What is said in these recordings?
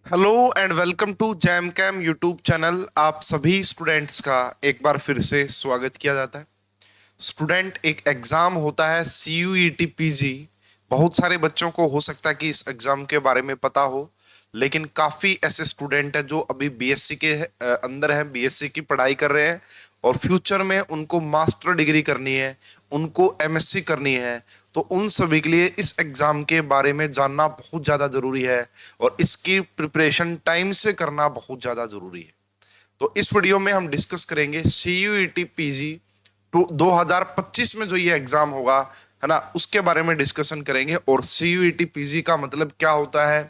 Hello and welcome to Jam Cam YouTube channel. आप सभी students का एक बार फिर से स्वागत किया जाता है। स्टूडेंट, एक एग्जाम होता है CUET PG। बहुत सारे बच्चों को हो सकता है कि इस एग्जाम के बारे में पता हो, लेकिन काफी ऐसे स्टूडेंट हैं जो अभी BSc के अंदर है, BSc की पढ़ाई कर रहे हैं और फ्यूचर में उनको मास्टर डिग्री करनी है, उनको MSc करनी है। तो उन सभी के लिए इस एग्जाम के बारे में जानना बहुत ज्यादा जरूरी है और इसकी प्रिपरेशन टाइम से करना बहुत ज्यादा जरूरी है। तो इस वीडियो में हम डिस्कस करेंगे CUET PG 2025 में जो ये एग्जाम होगा, है ना, उसके बारे में डिस्कशन करेंगे। और CUET PG का मतलब क्या होता है,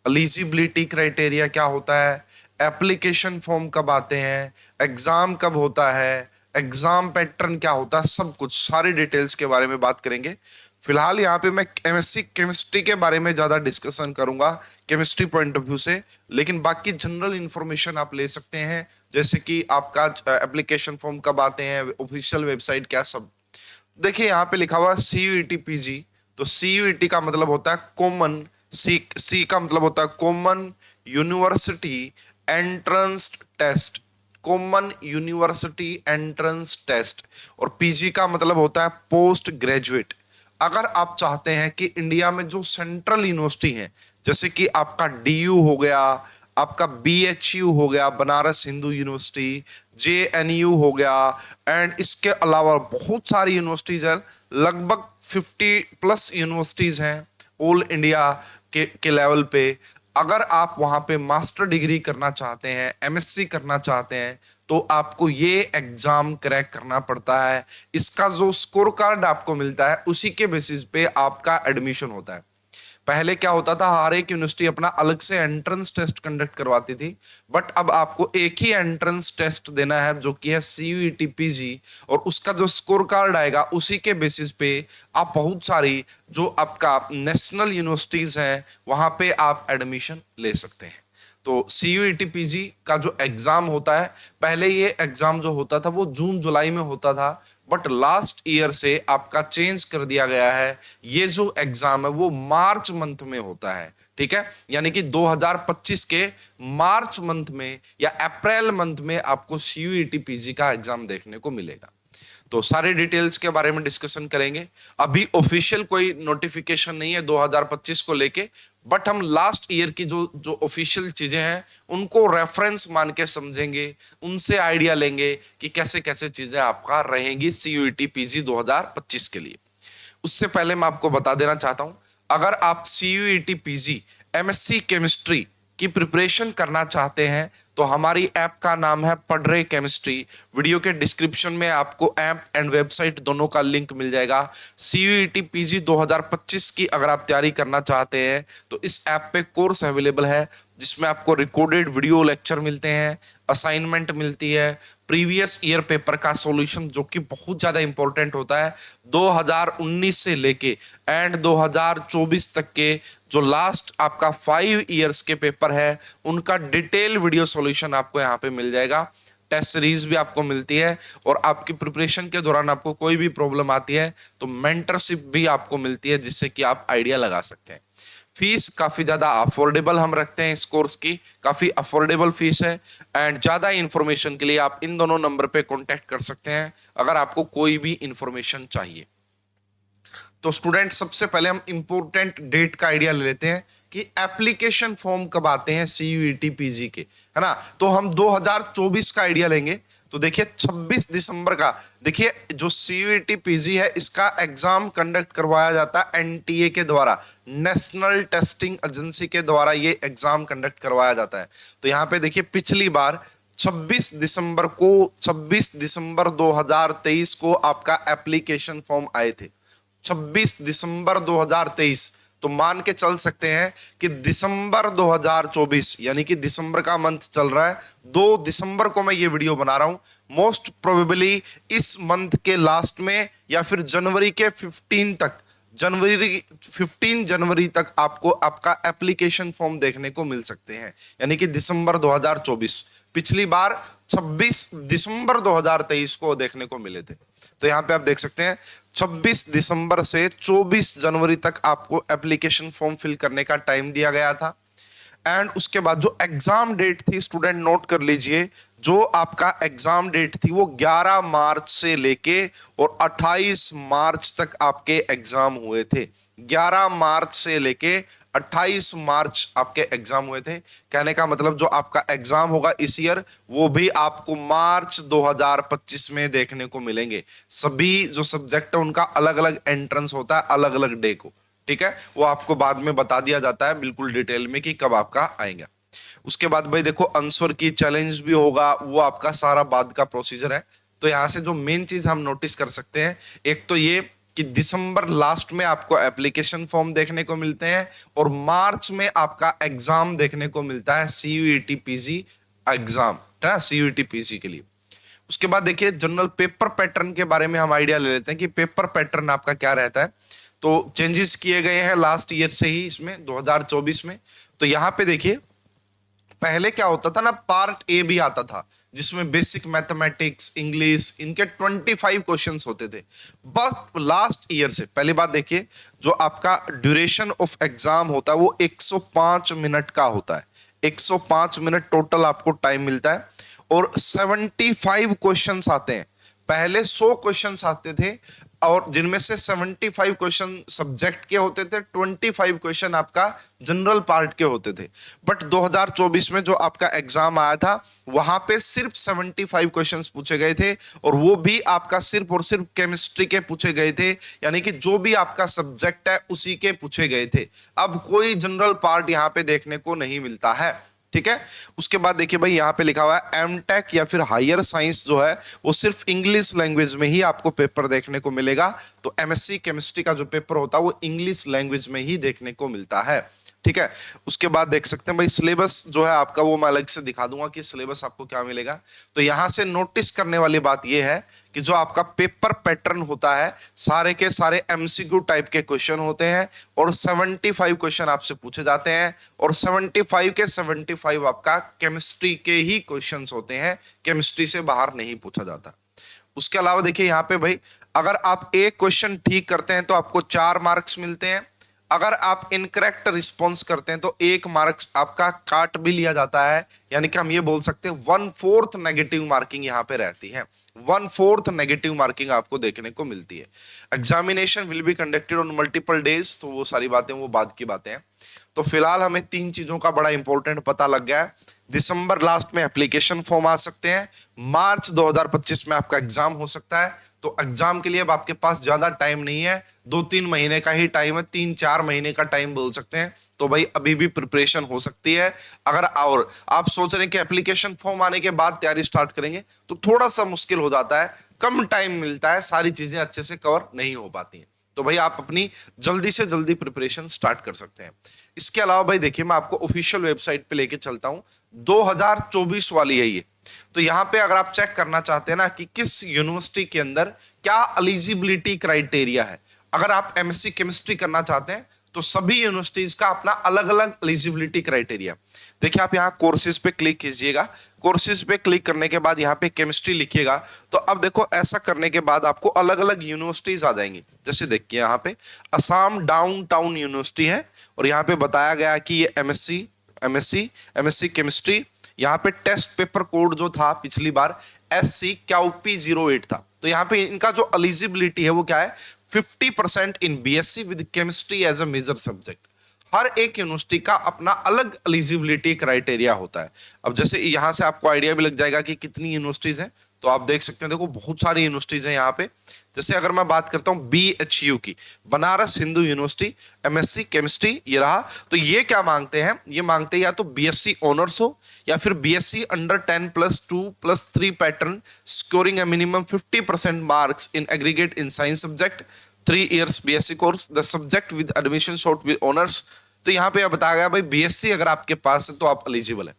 एलिजिबिलिटी क्राइटेरिया क्या होता है, एप्लीकेशन फॉर्म कब आते हैं, एग्जाम कब होता है, एग्जाम पैटर्न क्या होता है, सब कुछ सारी डिटेल्स के बारे में बात करेंगे। फिलहाल यहाँ पे मैं MSc केमिस्ट्री के बारे में ज्यादा डिस्कशन करूंगा, केमिस्ट्री पॉइंट ऑफ व्यू से। लेकिन बाकी जनरल इंफॉर्मेशन आप ले सकते हैं, जैसे कि आपका एप्लीकेशन फॉर्म कब आते हैं, ऑफिशियल वेबसाइट क्या, सब। देखिए यहाँ पे लिखा हुआ है CUET PG। तो CUET का मतलब होता है कॉमन, सी का मतलब होता है common university entrance test, common university entrance test. और PG का मतलब होता है पोस्ट ग्रेजुएट। अगर आप चाहते हैं कि इंडिया में जो सेंट्रल यूनिवर्सिटी है, जैसे कि आपका DU हो गया, आपका BHU हो गया, बनारस हिंदू यूनिवर्सिटी, JNU हो गया, एंड इसके अलावा बहुत सारी यूनिवर्सिटीज हैं, लगभग 50+ यूनिवर्सिटीज हैं ऑल इंडिया के लेवल पे। अगर आप वहां पे मास्टर डिग्री करना चाहते हैं, MSc करना चाहते हैं, तो आपको ये एग्जाम क्रैक करना पड़ता है। इसका जो स्कोर कार्ड आपको मिलता है उसी के बेसिस पे आपका एडमिशन होता है। पहले क्या होता था, हर एक यूनिवर्सिटी अपना अलग से एंट्रेंस टेस्ट कंडक्ट करवाती थी, बट अब आपको एक ही एंट्रेंस टेस्ट देना है जो कि है CUET PG। और उसका जो स्कोर कार्ड आएगा उसी के बेसिस पे आप बहुत सारी जो आपका नेशनल यूनिवर्सिटीज हैं वहां पे आप एडमिशन ले सकते हैं। तो CUET PG का जो एग्जाम होता है, पहले ये एग्जाम जो होता था वो जून जुलाई में होता था, बट लास्ट ईयर से आपका चेंज कर दिया गया है। ये जो एग्जाम है वो मार्च मंथ में होता है, ठीक है। यानी कि 2025 के मार्च मंथ में या अप्रैल मंथ में आपको CUET PG का एग्जाम देखने को मिलेगा। तो सारे डिटेल्स के बारे में डिस्कशन करेंगे। अभी ऑफिशियल कोई नोटिफिकेशन नहीं है 2025 को लेके, बट हम लास्ट ईयर की जो जो ऑफिशियल चीजें हैं उनको रेफरेंस मान के समझेंगे, उनसे आइडिया लेंगे कि कैसे कैसे चीजें आपका रहेंगी CUET PG 2025 के लिए। उससे पहले मैं आपको बता देना चाहता हूं, अगर आप CUET PG MSc केमिस्ट्री की प्रिपरेशन करना चाहते हैं तो हमारी ऐप का नाम है पढ़ रहे केमिस्ट्री। वीडियो के डिस्क्रिप्शन में आपको ऐप एंड वेबसाइट दोनों का लिंक मिल जाएगा। CUET PG 2025 की अगर आप तैयारी करना चाहते हैं तो इस ऐप पे कोर्स अवेलेबल है, जिसमें आपको रिकॉर्डेड वीडियो लेक्चर मिलते हैं, असाइनमेंट मिलती है, प्रीवियस ईयर पेपर का सॉल्यूशन जो कि बहुत ज्यादा इंपॉर्टेंट होता है, 2019 से लेके एंड 2024 तक के जो लास्ट आपका 5 इयर्स के पेपर है उनका डिटेल वीडियो सॉल्यूशन आपको यहाँ पे मिल जाएगा। टेस्ट सीरीज भी आपको मिलती है और आपकी प्रिपरेशन के दौरान आपको कोई भी प्रॉब्लम आती है तो मेंटरशिप भी आपको मिलती है, जिससे कि आप आइडिया लगा सकते हैं। फीस काफी ज्यादा अफोर्डेबल हम रखते हैं, इस कोर्स की काफी अफोर्डेबल फीस है। एंड ज्यादा इंफॉर्मेशन के लिए आप इन दोनों नंबर पे कांटेक्ट कर सकते हैं अगर आपको कोई भी इंफॉर्मेशन चाहिए। तो स्टूडेंट, सबसे पहले हम इंपॉर्टेंट डेट का आइडिया ले लेते हैं कि एप्लीकेशन फॉर्म कब आते हैं CUET PG के, है ना। तो हम 2024 का आइडिया लेंगे। तो देखिए 26 दिसंबर का, देखिए जो CUET PG है इसका एग्जाम कंडक्ट करवाया जाता है NTA के द्वारा, नेशनल टेस्टिंग एजेंसी के द्वारा ये एग्जाम कंडक्ट करवाया जाता है। तो यहाँ पे देखिए पिछली बार 26 दिसंबर को, 26 दिसंबर 2023 को आपका एप्लीकेशन फॉर्म आए थे, 26 दिसंबर 2023। तो मान के चल सकते हैं कि दिसंबर 2024, यानी कि दिसंबर का मंथ चल रहा है, 2 दिसंबर को मैं ये वीडियो बना रहा हूं। मोस्ट प्रोबेबली इस मंथ के लास्ट में या फिर जनवरी के 15 तक, जनवरी 15 जनवरी तक आपको आपका एप्लीकेशन फॉर्म देखने को मिल सकते हैं, यानी कि दिसंबर 2024। पिछली बार 26 दिसंबर 2023 को देखने को मिले थे। तो यहां पे आप देख सकते हैं 26 दिसंबर से 24 जनवरी तक आपको एप्लीकेशन फॉर्म फिल करने का टाइम दिया गया था। एंड उसके बाद जो एग्जाम डेट थी स्टूडेंट नोट कर लीजिए, जो आपका एग्जाम डेट थी वो 11 मार्च से लेके और 28 मार्च तक आपके एग्जाम हुए थे। 11 मार्च से लेके 28 मार्च आपके एग्जाम हुए थे। कहने का मतलब जो आपका एग्जाम होगा इस ईयर वो भी आपको मार्च 2025 में देखने को मिलेंगे। सभी जो सब्जेक्ट है उनका अलग अलग एंट्रेंस होता है अलग अलग डे को, ठीक है, वो आपको बाद में बता दिया जाता है बिल्कुल डिटेल में कि कब आपका आएगा। उसके बाद भाई देखो आंसर की चैलेंज भी होगा, वो आपका सारा बाद का प्रोसीजर है। तो यहां से जो मेन चीज हम नोटिस कर सकते हैं, एक तो ये कि दिसंबर लास्ट में आपको एप्लीकेशन फॉर्म देखने को मिलते हैं और मार्च में आपका एग्जाम देखने को मिलता है, सीयूईटी पीजी एग्जाम, है ना, सीयूईटी पीजी के लिए। उसके बाद देखिए जनरल पेपर पैटर्न के बारे में हम आइडिया ले लेते हैं कि पेपर पैटर्न आपका क्या रहता है। तो चेंजेस किए गए हैं लास्ट ईयर से ही इसमें 2024 में। तो यहां पे देखिए पहले क्या होता था ना, पार्ट ए भी आता था जिसमें बेसिक मैथमेटिक्स, इंग्लिश, इनके 25 क्वेश्चंस होते थे। बट लास्ट ईयर से पहली बात देखिए, जो आपका ड्यूरेशन ऑफ एग्जाम होता है वो 105 मिनट का होता है। 105 मिनट टोटल आपको टाइम मिलता है और 75 क्वेश्चंस आते हैं। पहले 100 क्वेश्चंस आते थे और जिनमें से 75 क्वेश्चन सब्जेक्ट के होते थे, 25 क्वेश्चन आपका जनरल पार्ट के होते थे। बट 2024 में जो आपका एग्जाम आया था वहां पे सिर्फ 75 क्वेश्चंस पूछे गए थे और वो भी आपका सिर्फ और सिर्फ केमिस्ट्री के पूछे गए थे, यानी कि जो भी आपका सब्जेक्ट है उसी के पूछे गए थे। अब कोई जनरल पार्ट यहां पे देखने को नहीं मिलता है, ठीक है। उसके बाद देखिए भाई यहाँ पे लिखा हुआ है एमटेक या फिर हायर साइंस जो है वो सिर्फ इंग्लिश लैंग्वेज में ही आपको पेपर देखने को मिलेगा। तो एमएससी केमिस्ट्री का जो पेपर होता है वो इंग्लिश लैंग्वेज में ही देखने को मिलता है, ठीक है। उसके बाद देख सकते हैं भाई सिलेबस जो है आपका वो मैं अलग से दिखा दूंगा कि सिलेबस आपको क्या मिलेगा। तो यहां से नोटिस करने वाली बात ये है कि जो आपका पेपर पैटर्न होता है सारे के सारे एमसीक्यू टाइप के क्वेश्चन होते हैं और 75 क्वेश्चन आपसे पूछे जाते हैं और 75 के 75 आपका केमिस्ट्री के ही क्वेश्चंस होते हैं, केमिस्ट्री से बाहर नहीं पूछा जाता। उसके अलावा देखिए यहाँ पे भाई अगर आप एक क्वेश्चन ठीक करते हैं तो आपको 4 मार्क्स मिलते हैं। अगर आप इनकरेक्ट रिस्पॉन्स करते हैं तो 1 मार्क्स आपका काट भी लिया जाता है, यानी कि हम ये बोल सकते हैं 1/4 नेगेटिव मार्किंग यहाँ पे रहती है। 1/4 नेगेटिव मार्किंग आपको देखने को मिलती है। Examination will be conducted on multiple days, तो वो सारी बातें वो बाद की बातें हैं। तो फिलहाल हमें 3 चीजों का बड़ा इंपॉर्टेंट पता लग गया है। दिसंबर लास्ट में एप्लीकेशन फॉर्म आ सकते हैं, मार्च 2025 में आपका एग्जाम हो सकता है। तो एग्जाम के लिए अब आपके पास ज्यादा टाइम नहीं है, 2-3 महीने का ही टाइम है, 3-4 महीने का टाइम बोल सकते हैं। तो भाई अभी भी प्रिपरेशन हो सकती है। अगर और आप सोच रहे हैं कि एप्लीकेशन फॉर्म आने के बाद तैयारी स्टार्ट करेंगे तो थोड़ा सा मुश्किल हो जाता है, कम टाइम मिलता है, सारी चीजें अच्छे से कवर नहीं हो पाती हैं। तो भाई आप अपनी जल्दी से जल्दी प्रिपरेशन स्टार्ट कर सकते हैं। इसके अलावा भाई देखिए मैं आपको ऑफिशियल वेबसाइट पे लेके चलता हूं, 2024 वाली है ये। तो यहां पे अगर आप चेक करना चाहते हैं ना कि किस यूनिवर्सिटी के अंदर क्या एलिजिबिलिटी क्राइटेरिया है, अगर आप एमएससी केमिस्ट्री करना चाहते हैं तो सभी यूनिवर्सिटीज का अपना अलग अलग एलिजिबिलिटी क्राइटेरिया। देखिए आप यहाँ कोर्सेज पे क्लिक कीजिएगा, कोर्सेज पे क्लिक करने के बाद यहाँ पे केमिस्ट्री लिखिएगा। तो अब देखो ऐसा करने के बाद आपको अलग अलग यूनिवर्सिटीज आ जाएंगी। जैसे देखिए यहाँ पे असम डाउन टाउन यूनिवर्सिटी है और यहाँ पे बताया गया कि ये एमएससी केमिस्ट्री, यहाँ पे टेस्ट पेपर कोड जो था पिछली बार SC-08 था। तो यहाँ पे इनका जो एलिजिबिलिटी है वो क्या है, 50% in BSc with chemistry as a major subject. हर एक यूनिवर्सिटी का अपना अलग एलिजिबिलिटी क्राइटेरिया होता है। अब जैसे यहां से आपको आइडिया भी लग जाएगा कि कितनी यूनिवर्सिटीज हैं, तो आप देख सकते हैं, देखो बहुत सारी यूनिवर्सिटीज हैं यहाँ पे। जैसे अगर मैं बात करता हूँ BHU की, Banaras Hindu university, MSc chemistry ये रहा। तो ये क्या मांगते हैं, ये मांगते हैं या तो बीएससी ऑनर्स हो या फिर BSc under 10+2+3 pattern scoring A minimum 50% marks in aggregate in science subject, 3 years BSc course, the subject with admission short with honours. तो यहाँ पे बताया गया भाई बीएससी अगर आपके पास है तो आप एलिजिबल है।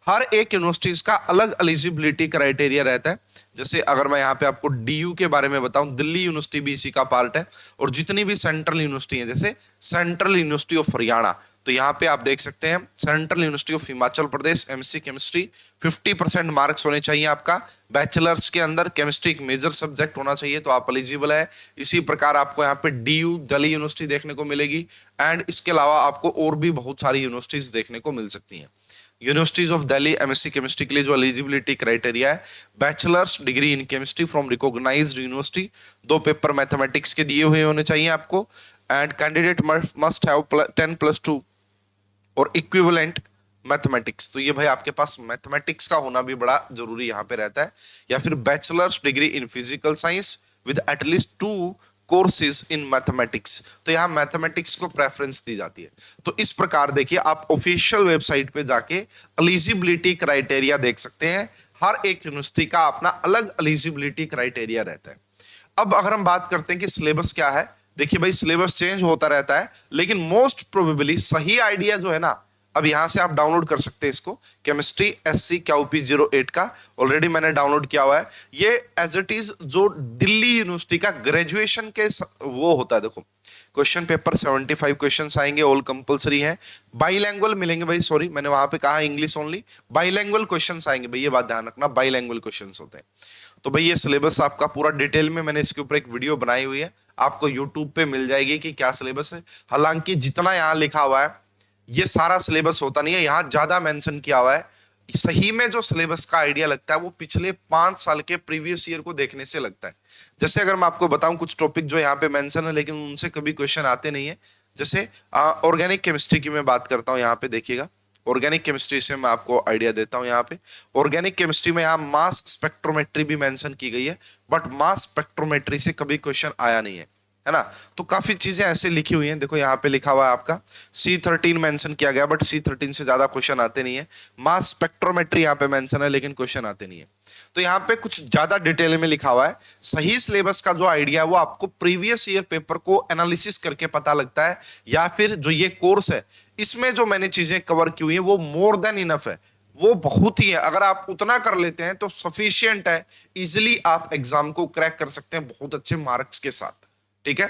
हर एक यूनिवर्सिटीज का अलग एलिजिबिलिटी क्राइटेरिया रहता है। जैसे अगर मैं यहाँ पे आपको डीयू के बारे में बताऊं, दिल्ली यूनिवर्सिटी भी इसी का पार्ट है और जितनी भी सेंट्रल यूनिवर्सिटी है, जैसे सेंट्रल यूनिवर्सिटी ऑफ हरियाणा, तो यहाँ पे आप देख सकते हैं central university of Himachal Pradesh MSc chemistry 50% marks होने चाहिए आपका। बैचलर्स के अंदर केमिस्ट्री एक मेजर सब्जेक्ट होना चाहिए तो आप एलिजिबल है। इसी प्रकार आपको यहाँ पे डीयू दिल्ली यूनिवर्सिटी देखने को मिलेगी एंड इसके अलावा आपको और भी बहुत सारी यूनिवर्सिटीज देखने को मिल सकती हैं। Universities of Delhi MSc chemistry के लिए जो एलिजिबिलिटी क्राइटेरिया है, bachelor's degree in chemistry from recognised university, 2 paper mathematics के दिए हुए होने चाहिए आपको एंड कैंडिडेट मस्ट हैव 10+2 और इक्विवेलेंट मैथमेटिक्स। तो ये भाई आपके पास मैथमेटिक्स का होना भी बड़ा जरूरी यहाँ पे रहता है। या फिर bachelors degree in physical science with at least 2 courses in mathematics, तो यहाँ मैथमेटिक्स को प्रेफरेंस दी जाती है। तो इस प्रकार देखिए आप ऑफिशियल वेबसाइट पे जाके एलिजिबिलिटी क्राइटेरिया देख सकते हैं। हर एक यूनिवर्सिटी का अपना अलग एलिजिबिलिटी क्राइटेरिया रहता है। अब अगर हम बात करते हैं कि सिलेबस क्या है, देखिए भाई सिलेबस चेंज होता रहता है, लेकिन मोस्ट प्रोबेबली सही आइडिया जो है ना, अब यहां से आप डाउनलोड कर सकते हैं इसको, केमिस्ट्री SC QP 08 का ऑलरेडी मैंने डाउनलोड किया हुआ है। ये एज इट इज जो दिल्ली यूनिवर्सिटी का ग्रेजुएशन के वो होता है। देखो क्वेश्चन पेपर 75 क्वेश्चंस आएंगे, ऑल कंपलसरी है, बाईलैंग्वेज मिलेंगे भाई, सॉरी मैंने वहां पे कहा इंग्लिश ओनली, बाईलैंग्वेज क्वेश्चंस आएंगे भाई, ये बात ध्यान रखना, बाईलैंग्वेज क्वेश्चंस होते हैं। तो भाई ये सिलेबस आपका पूरा डिटेल में मैंने इसके ऊपर एक वीडियो बनाई हुई है, आपको यूट्यूब पे मिल जाएगी कि क्या सिलेबस है। हालांकि जितना यहाँ लिखा हुआ है ये सारा सिलेबस होता नहीं है, यहाँ ज्यादा मेंशन किया हुआ है। सही में जो सिलेबस का आइडिया लगता है वो पिछले 5 साल के प्रीवियस ईयर को देखने से लगता है। जैसे अगर मैं आपको बताऊं कुछ टॉपिक जो यहाँ पे मेंशन है लेकिन उनसे कभी क्वेश्चन आते नहीं है, जैसे ऑर्गेनिक केमिस्ट्री की मैं बात करता हूँ, यहाँ पे देखिएगा ऑर्गेनिक केमिस्ट्री से मैं आपको आइडिया देता हूँ। यहाँ पे ऑर्गेनिक केमिस्ट्री में यहाँ मास स्पेक्ट्रोमेट्री भी मेंशन की गई है, बट मास स्पेक्ट्रोमेट्री से कभी क्वेश्चन आया नहीं है ना। तो काफी चीजें ऐसे लिखी हुई हैं, देखो यहाँ पे लिखा हुआ है आपका C13 मेंशन किया गया, बट C13 से ज्यादा क्वेश्चन आते नहीं है। मास स्पेक्ट्रोमेट्री यहाँ पे मेंशन है लेकिन क्वेश्चन आते नहीं है। तो यहाँ पे कुछ ज्यादा डिटेल में लिखा हुआ है। सही सिलेबस का जो आइडिया है वो आपको प्रीवियस ईयर पेपर को एनालिसिस करके पता लगता है, या फिर जो ये कोर्स है इसमें जो मैंने चीजें कवर की हुई है वो मोर देन इनफ है, वो बहुत ही है। अगर आप उतना कर लेते हैं तो सफिशियंट है, इजिली आप एग्जाम को क्रैक कर सकते हैं बहुत अच्छे मार्क्स के साथ। ठीक है,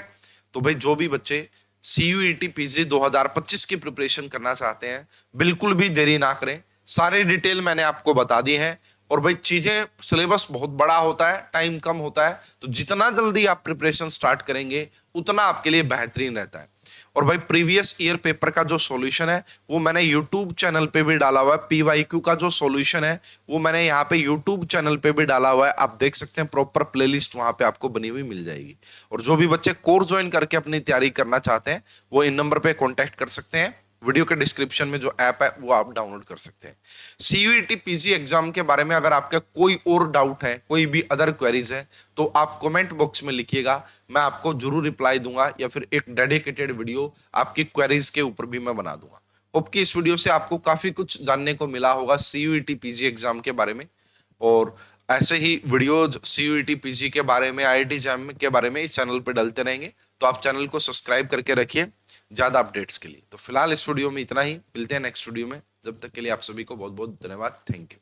तो भाई जो भी बच्चे CUET PG 2025 की प्रिपरेशन करना चाहते हैं बिल्कुल भी देरी ना करें, सारे डिटेल मैंने आपको बता दी है। और भाई चीजें सिलेबस बहुत बड़ा होता है, टाइम कम होता है, तो जितना जल्दी आप प्रिपरेशन स्टार्ट करेंगे उतना आपके लिए बेहतरीन रहता है। और भाई प्रीवियस ईयर पेपर का जो सॉल्यूशन है वो मैंने यूट्यूब चैनल पे भी डाला हुआ है। PYQ का जो सॉल्यूशन है वो मैंने यहाँ पे यूट्यूब चैनल पे भी डाला हुआ है, आप देख सकते हैं, प्रॉपर प्लेलिस्ट वहां पे आपको बनी हुई मिल जाएगी। और जो भी बच्चे कोर्स ज्वाइन करके अपनी तैयारी करना चाहते हैं वो इन नंबर पे कॉन्टेक्ट कर सकते हैं। वीडियो के डिस्क्रिप्शन में जो ऐप है वो आप डाउनलोड कर सकते हैं। CUET PG एग्जाम के बारे में अगर आपका कोई और डाउट है, कोई भी अदर क्वेरीज है, तो आप कमेंट बॉक्स में लिखिएगा, मैं आपको जरूर रिप्लाई दूंगा, या फिर एक डेडिकेटेड वीडियो आपकी क्वेरीज के ऊपर भी मैं बना दूंगा। होप कि इस वीडियो से आपको काफी कुछ जानने को मिला होगा CUET PG एग्जाम के बारे में। और ऐसे ही वीडियोज CUET PG के बारे में, IIT JAM के बारे में इस चैनल पर डलते रहेंगे, तो आप चैनल को सब्सक्राइब करके रखिए ज्यादा अपडेट्स के लिए। तो फिलहाल इस वीडियो में इतना ही, मिलते हैं नेक्स्ट वीडियो में, जब तक के लिए आप सभी को बहुत बहुत धन्यवाद, थैंक यू।